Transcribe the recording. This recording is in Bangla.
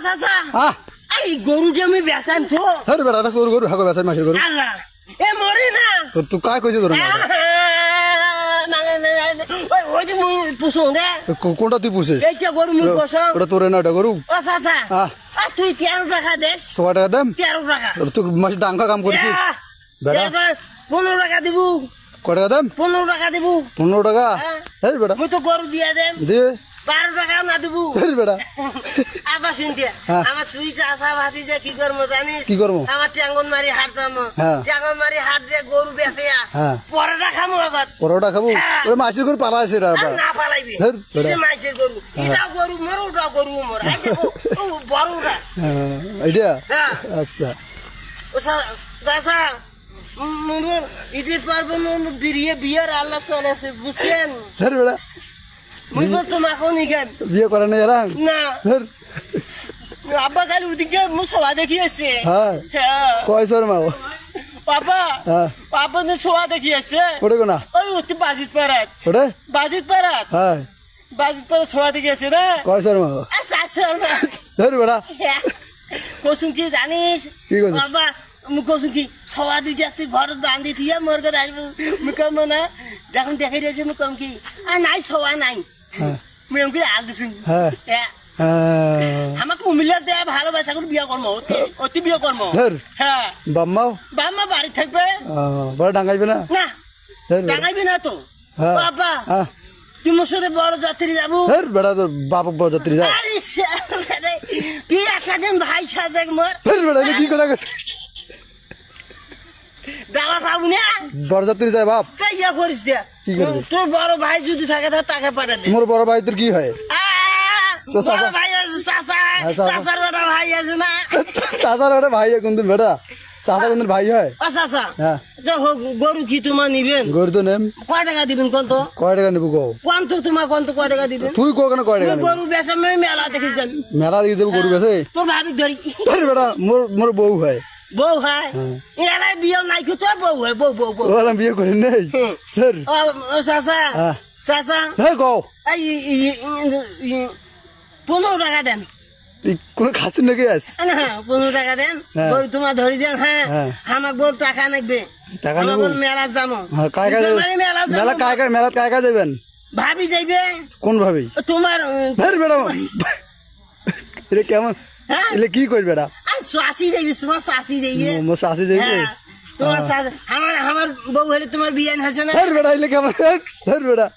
চাচা হ্যাঁ এই গরুটা আমি বেচান তো আরে বেটা এটা তোর গরু হাগো বেচাই মাসের গরু আল্লাহ এ মরে না তোর তুই কায় কইছিস তোর না ওই যে মুই পুষুন রে কোনটা তুই পুষিস এইটা গরু মুই পোষং ওটা তোর না ওটা গরু ও চাচা হ্যাঁ তুই 13 টাকা দেস তোমার টাকা দেম 13 টাকা তুই মাসে ডাঙ্গা কাম করেছিস বেটা 15 টাকা দিব কয় টাকা দেম 15 টাকা দিব 15 টাকা হ্যাঁ। এই বেটা মুই তো গরু দিয়া দেম দিয়ে 12 টাকা না দিব এই বেটা আবার শুনতে হ্যাঁ। আমার তুই চাষা ভাতি যে কি করবো জানিস কি করবো? আমার ট্যাঙ্গন মারি হাট দাম হ্যাঁ। ট্যাঙ্গন মারি হাট দিয়ে গরু বেফিয়া হ্যাঁ। পরোটা খামো আগত পরোটা খাবো হ্যাঁ। ওই মাসের গরু পালা আছে রে আর না পালাইবি ধুর, বেটা। এই যে মাইসের গরু এটাও গরু মোর ওটাও গরু মোর এই দেখো ও বড়টা আইডিয়া হ্যাঁ আচ্ছা ও চাষা মোর ঈদের পার্বণ বিয়ের আল্লাহ চলেছে বুঝছেন ধর বেটা মুই বল তোমাকে নিকেন বিয়ে করে না এরা না ধর আব্বা খালি ওদিকে মুসলা দেখিয়েছে হ্যাঁ হ্যাঁ কয় সর মাও পাপা হ্যাঁ পাপা নে সোয়া দেখিয়েছে ওটা কোনা ওই উঠতে বাজিত পারাত ওটা বাজিত পারাত হ্যাঁ বাজিত পারাত সোয়া দেখিয়েছে না কয় সর মাও আসল না ধর বেটা কসুম কি জানিস কি কইছিস? বাবা মু কসুম কি সোয়া দুইটা তুই ঘর বান্ধি থিয়া মোর ঘর আসবো মু কম না যখন দেখাই রয়েছে মু কম কি আর নাই সোয়া নাই হ্যাঁ মু এমকি আল দিছুন হ্যাঁ হ্যাঁ আমাকে উমিলা দেয় ভালোবাসা করে বিয়া কর্ম অতি বিয়া কর্ম ধর হ্যাঁ বাম্মাও বাবা বাড়ি থাকবে বড় ডাঙ্গাইবে না না ধর বেটা। টাঙাইবি না তো হ্যাঁ বাবা হ্যাঁ তুই মোর সাথে বড় যাত্রী যাবো ধর বেটা তোর বাপ বরযাত্রী যায় আরে শালা রে, তুই একদিন ভাই সাথে মোর ধর বেটা এটা কি কথা কইছিস? দাওয়া পাবো না বরযাত্রী যায় বাপ তাই ইয়া করিস দিয়া কি করবি? তোর বড় ভাই যদি থাকে তাহলে তাকে পাঠা দে মোর বড় ভাই তোর কি হয় তো বড় চাচা। ভাই আছে চাচা হ্যাঁ, চাচা। চাচার বড় ভাই আছে না চাচার ওটা ভাই হয় কোনদিন বেটা চাচা কোনদিন ভাই হয় ও চাচা হ্যাঁ তো গরু কি তোমার নিবেন গরু তো নেম কয় টাকা দিবেন কোন তো কয় টাকা নিবো কও কোন তো তোমার কোন তো কয় টাকা দিবেন তুই কো কেন কয় টাকা তুই নিবি গরু বেচা মেলা দেখে যান মেলা দিকে যাবো গরু বেছে তোর ভাবি ধরি ধর বেটা মোর মোর বউ হয় বউ হয় এলাই বিয়ে নাই কি তোর বউ হয় বউ বউ বউ ওরা বিয়ে করি নেই ধর ও চাচা হ্যাঁ চাচা হ্যাঁ কও এই 15 টাকা দেন কোন খাসি নাকি আস না 15 টাকা দেন হ্যাঁ। গরু তোমার ধরি দেন হ্যাঁ হ্যাঁ। আমার গরু টাকা লাগবে টাকা আমার নেবো? গরু মেলা যাবো হ্যাঁ কায় কায় যাবেন মেলা মেলা কায় কায় মেলা কায় কায় যাবেন ভাবি যাইবে কোন ভাবি তোমার ধর বেটা এটা কেমন হ্যাঁ এলে কি করি বেটা আর শাশি যাইবে তোমার শাশি যাইবে মোর শাশি যাইবে হ্যাঁ, তোমার শাশি আমার বউ হলে তোমার বিয়ে হয়েছে না ধর বেটা এলে কেমন ধর বেটা